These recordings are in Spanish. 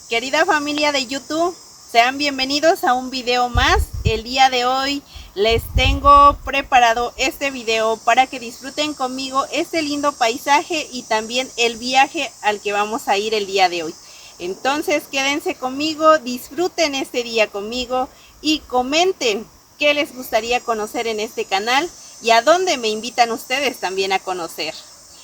Querida familia de YouTube, sean bienvenidos a un video más. El día de hoy les tengo preparado este video para que disfruten conmigo este lindo paisaje y también el viaje al que vamos a ir el día de hoy. Entonces quédense conmigo, disfruten este día conmigo y comenten qué les gustaría conocer en este canal y a dónde me invitan ustedes también a conocer.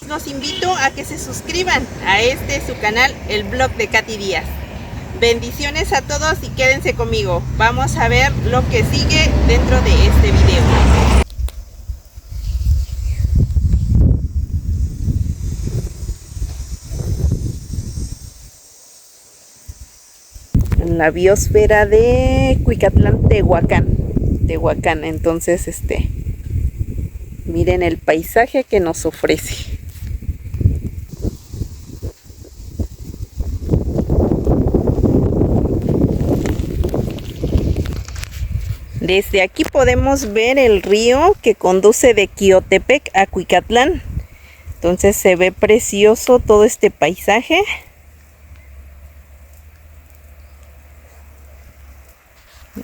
Los invito a que se suscriban a su canal, el blog de Katy Díaz. Bendiciones a todos y quédense conmigo. Vamos a ver lo que sigue dentro de este video. En la biosfera de Cuicatlán, Tehuacán. Entonces, miren el paisaje que nos ofrece. Desde aquí podemos ver el río que conduce de Quiotepec a Cuicatlán. Entonces se ve precioso todo este paisaje.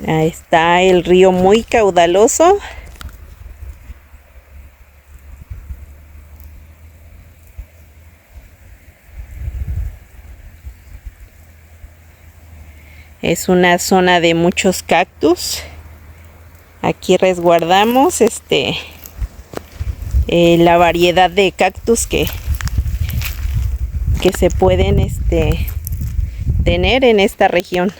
Ahí está el río muy caudaloso. Es una zona de muchos cactus. Aquí resguardamos la variedad de cactus que se pueden tener en esta región.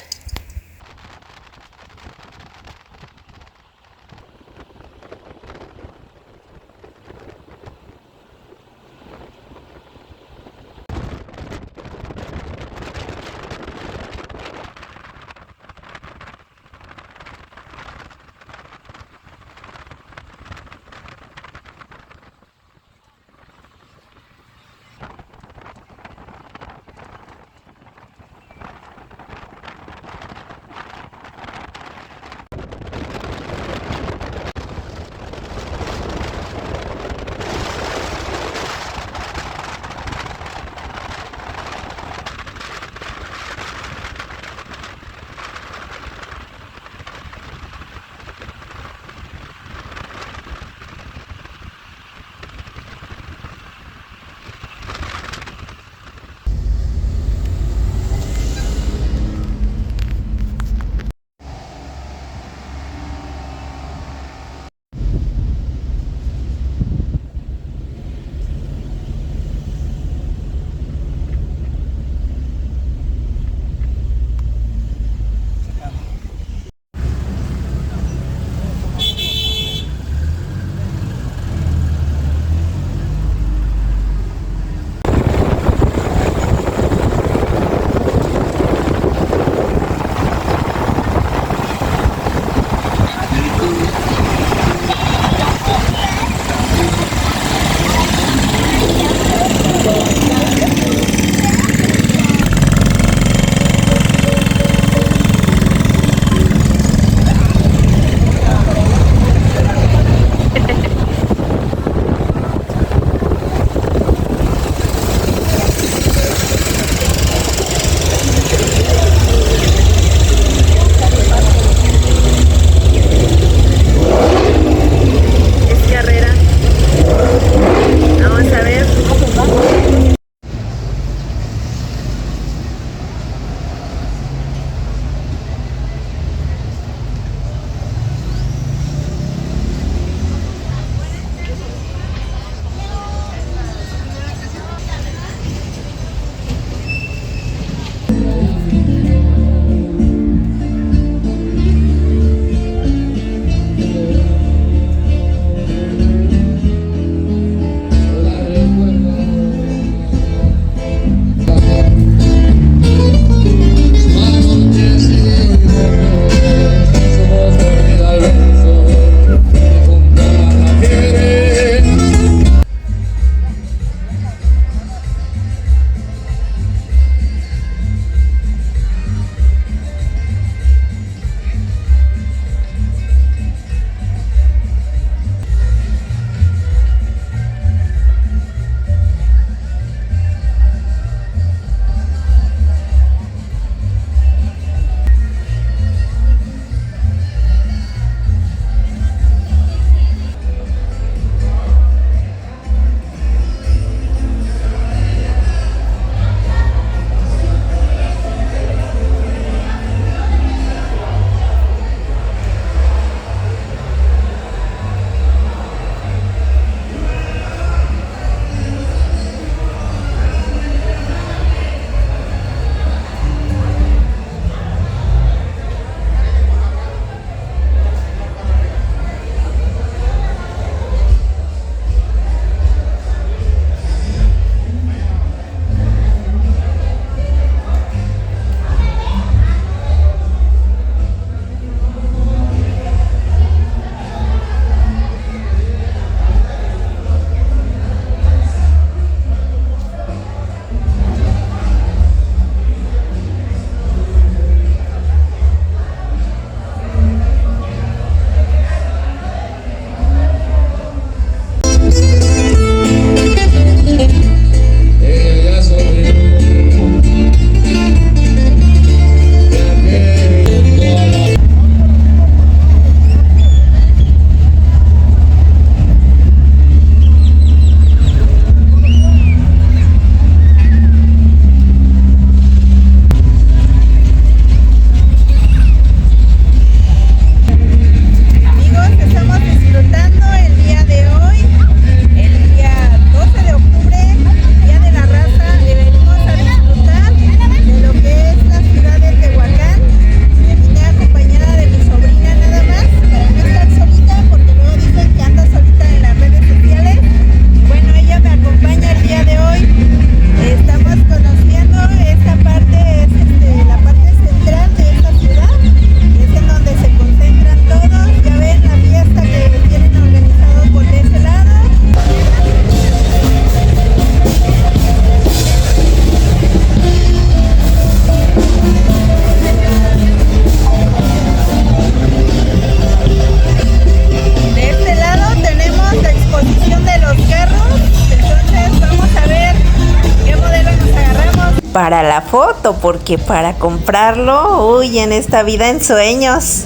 para la foto, porque para comprarlo, uy, en esta vida en sueños.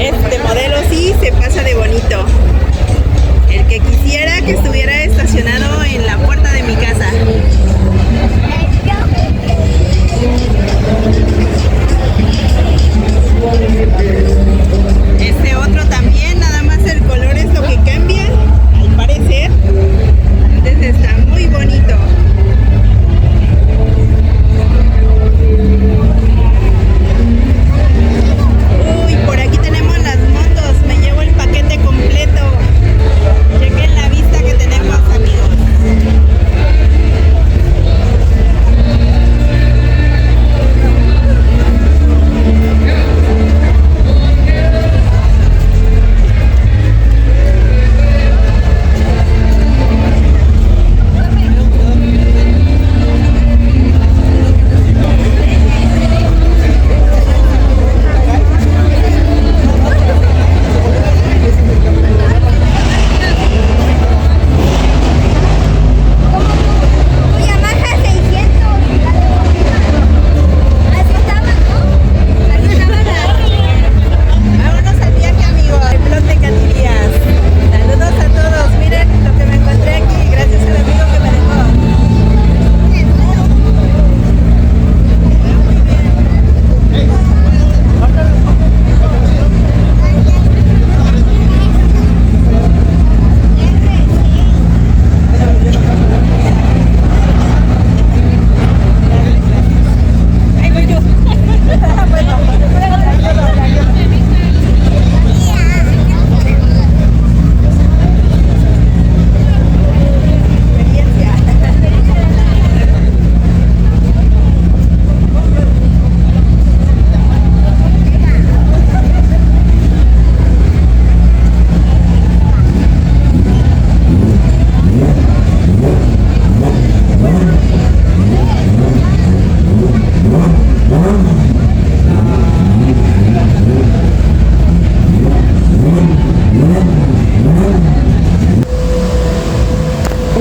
Este modelo sí se pasa de bonito. El que quisiera que estuviera estacionado en la puerta de mi casa. Este otro también, nada más el color es lo que cambia, al parecer. Entonces está muy bonito. Uy, por aquí tenemos las motos, me llevo el paquete completo. Chequen la vista que tenemos, amigos. Vámonos al viaje, amigos. El blog de Catilías. Saludos a todos. Miren lo que me encontré aquí, gracias al amigo que me dejó. Ahí voy yo.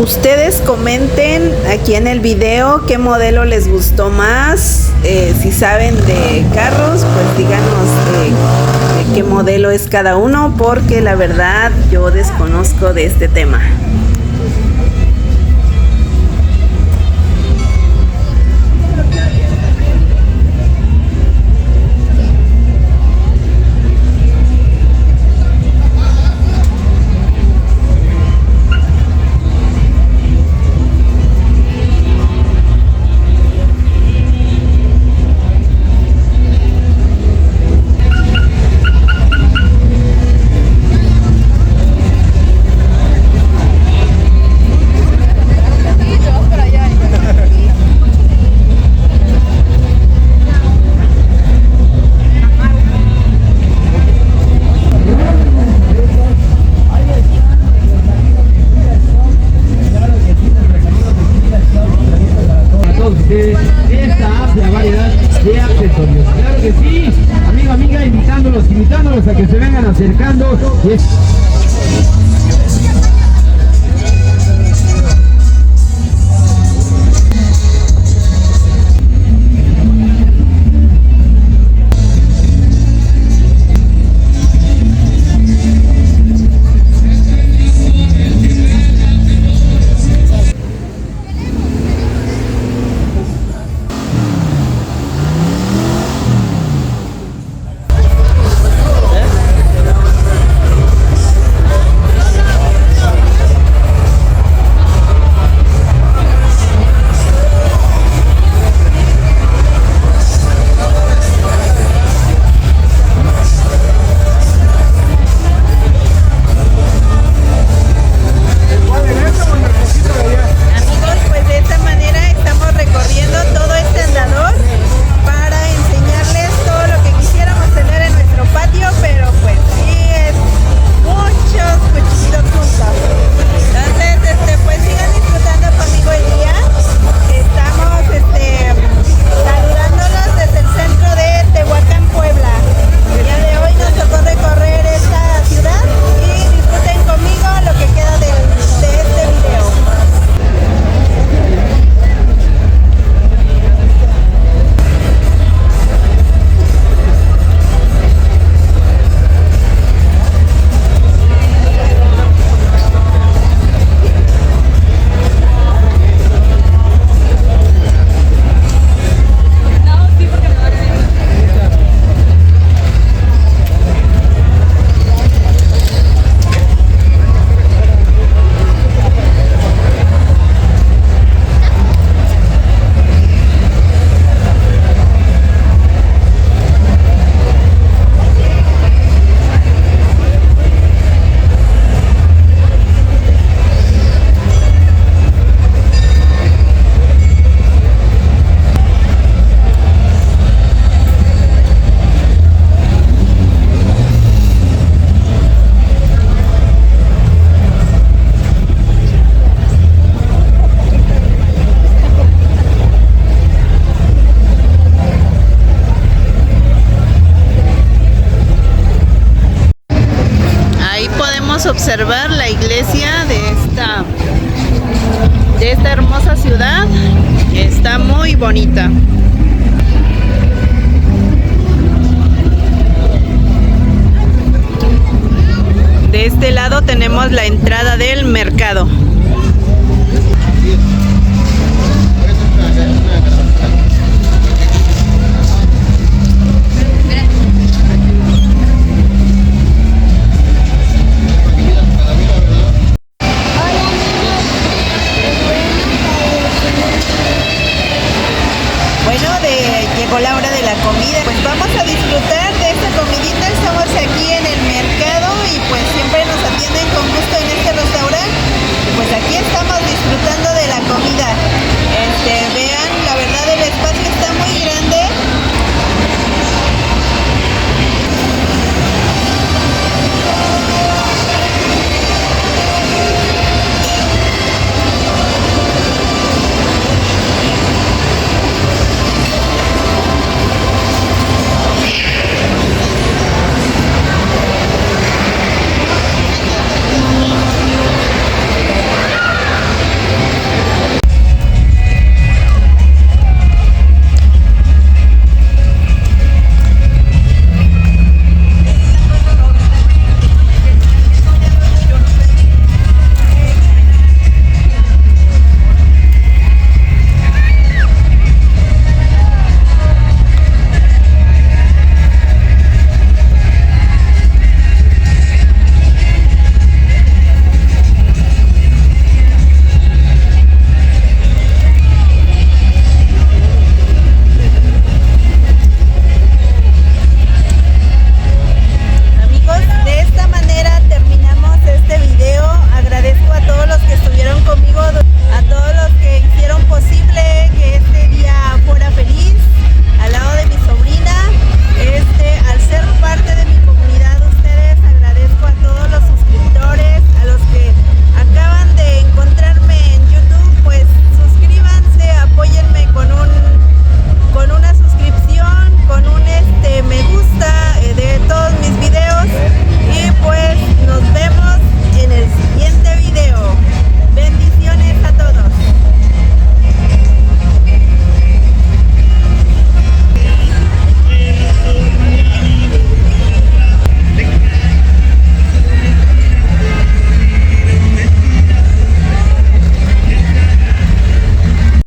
Ustedes comenten aquí en el video qué modelo les gustó más. Si saben de carros, pues díganos de qué modelo es cada uno, porque la verdad yo desconozco de este tema. Esta amplia variedad de accesorios. Claro que sí, amigo, amiga, invitándolos a que se vengan acercando. observar la iglesia de esta hermosa ciudad. Está muy bonita. De este lado tenemos la entrada del mercado. Llegó la hora de la comida, pues vamos a disfrutar de esta comidita. Estamos aquí en el mercado y pues siempre nos atienden con gusto en este restaurante. Pues aquí estamos disfrutando de la comida.